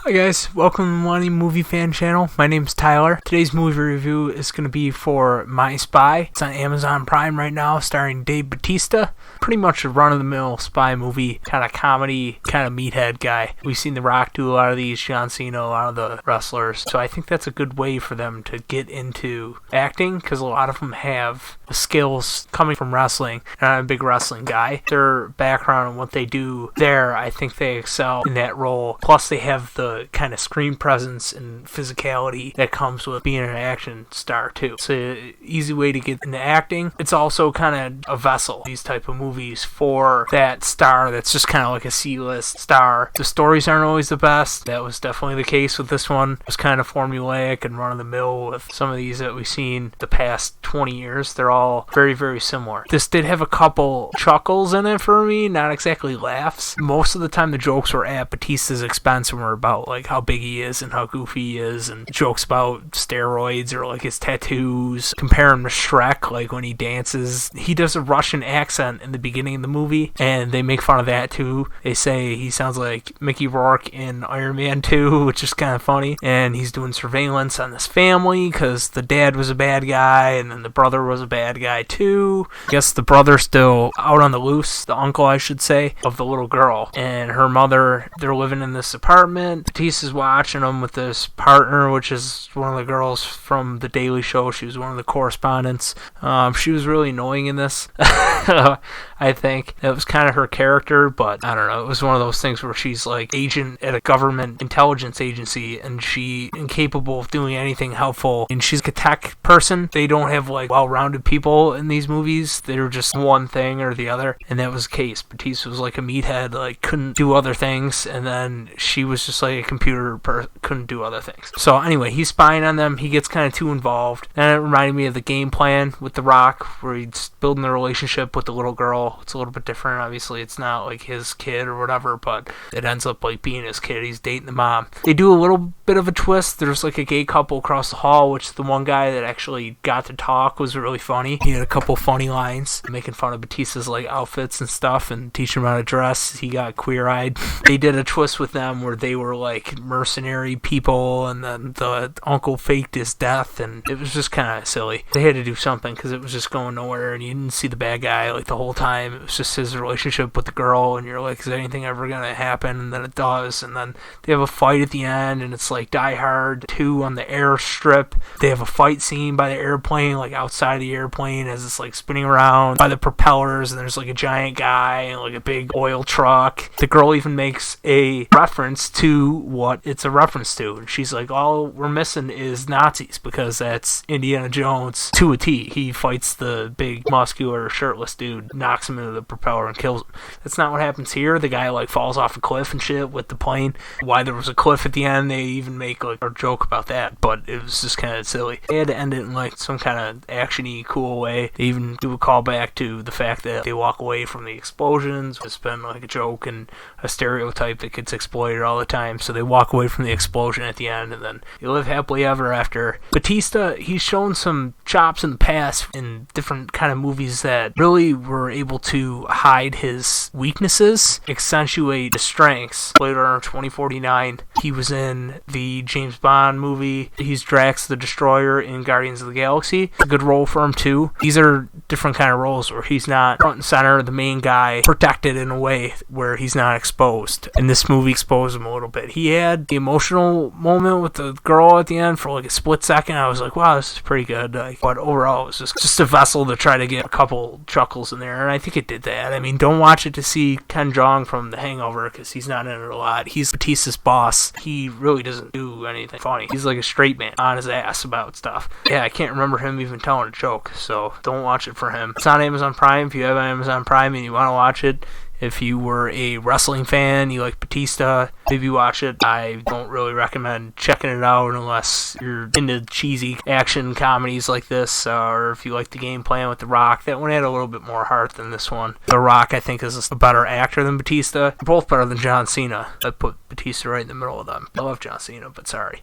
Hi guys, welcome to the Money Movie Fan Channel. My name's Tyler. Today's movie review is going to be for My Spy. It's on Amazon Prime right now, starring Dave Bautista. Pretty much a run-of-the-mill spy movie, kind of comedy, kind of meathead guy. We've seen The Rock do a lot of these, John Cena, a lot of the wrestlers. So I think that's a good way for them to get into acting, because a lot of them have the skills coming from wrestling. And I'm a big wrestling guy. Their background and what they do there, I think they excel in that role. Plus they have the kind of screen presence and physicality that comes with being an action star too. It's an easy way to get into acting. It's also kind of a vessel, these type of movies, for that star that's just kind of like a C-list star. The stories aren't always the best. That was definitely the case with this one. It was kind of formulaic and run-of-the-mill with some of these that we've seen the past 20 years. They're all very, very similar. This did have a couple chuckles in it for me, not exactly laughs. Most of the time the jokes were at Bautista's expense and were about like how big he is and how goofy he is, and jokes about steroids or like his tattoos. Compare him to Shrek, like when he dances. He does a Russian accent in the beginning of the movie, and they make fun of that too. They say he sounds like Mickey Rourke in Iron Man 2, which is kind of funny. And he's doing surveillance on this family because the dad was a bad guy and then the brother was a bad guy too. I guess the brother's still out on the loose, the uncle I should say, of the little girl. And her mother, they're living in this apartment. Batista's watching them with this partner, which is one of the girls from The Daily Show. She was one of the correspondents. She was really annoying in this. I think that was kind of her character, but I don't know. It was one of those things where she's like agent at a government intelligence agency, and she incapable of doing anything helpful. And she's a tech person. They don't have like well-rounded people in these movies. They're just one thing or the other, and that was the case. Batista was like a meathead, like couldn't do other things, and then she was just like a computer couldn't do other things. So anyway, he's spying on them. He gets kind of too involved. And it reminded me of The Game Plan with The Rock, where he's building the relationship with the little girl. It's a little bit different. Obviously, it's not like his kid or whatever, but it ends up like being his kid. He's dating the mom. They do a little bit of a twist. There's like a gay couple across the hall, which the one guy that actually got to talk was really funny. He had a couple funny lines, making fun of Batista's like outfits and stuff and teaching him how to dress. He got queer-eyed. They did a twist with them where they were like mercenary people, and then the uncle faked his death, and it was just kind of silly. They had to do something because it was just going nowhere, and you didn't see the bad guy like the whole time. It was just his relationship with the girl, and you're like, is anything ever gonna happen? And then it does, and then they have a fight at the end, and it's like Die Hard 2 on the airstrip. They have a fight scene by the airplane, like outside of the airplane as it's like spinning around by the propellers, and there's like a giant guy and like a big oil truck. The girl even makes a reference to what it's a reference to, and she's like, all we're missing is Nazis, because that's Indiana Jones to a T. He fights the big muscular shirtless dude, knocks him into the propeller and kills him. That's not what happens here. The guy like falls off a cliff and shit with the plane. Why there was a cliff at the end, they even make like a joke about that, but it was just kind of silly. They had to end it in like some kind of actiony cool way. They even do a callback to the fact that they walk away from the explosions. It's been like a joke and a stereotype that gets exploited all the time, so they walk away from the explosion at the end and then you live happily ever after. Batista, he's shown some chops in the past in different kind of movies that really were able to hide his weaknesses, accentuate his strengths. Blade Runner 2049, he was in the James Bond movie. He's Drax the Destroyer in Guardians of the Galaxy. It's a good role for him too. These are different kind of roles where he's not front and center, the main guy, protected in a way where he's not exposed. And this movie exposed him a little bit. He had the emotional moment with the girl at the end for like a split second. I was like, wow, this is pretty good. But overall, it was just a vessel to try to get a couple chuckles in there, and I think it did that. I mean, don't watch it to see Ken Jeong from The Hangover, because he's not in it a lot. He's Batista's boss. He really doesn't do anything funny. He's like a straight man on his ass about stuff. Yeah, I can't remember him even telling a joke, so don't watch it for him. It's on Amazon Prime. If you have Amazon Prime and you want to watch it, if you were a wrestling fan, you like Batista, maybe watch it. I don't really recommend checking it out unless you're into cheesy action comedies like this, or if you like The Game Plan with The Rock. That one had a little bit more heart than this one. The Rock, I think, is a better actor than Batista. They're both better than John Cena. I put Batista right in the middle of them. I love John Cena, but sorry.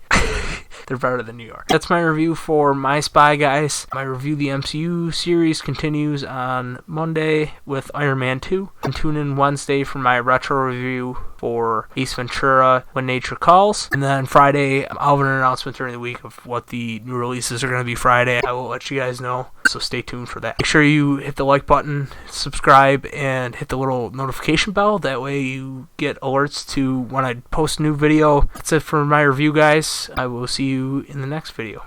They're better than New York. That's my review for My Spy, guys. My review of the MCU series continues on Monday with Iron Man 2. And tune in Wednesday for my retro review for Ace Ventura: When Nature Calls. And then Friday, I'll have an announcement during the week of what the new releases are going to be Friday. I will let you guys know, so stay tuned for that. Make sure you hit the like button, subscribe, and hit the little notification bell. That way you get alerts to when I post a new video. That's it for my review, guys. I will see you in the next video.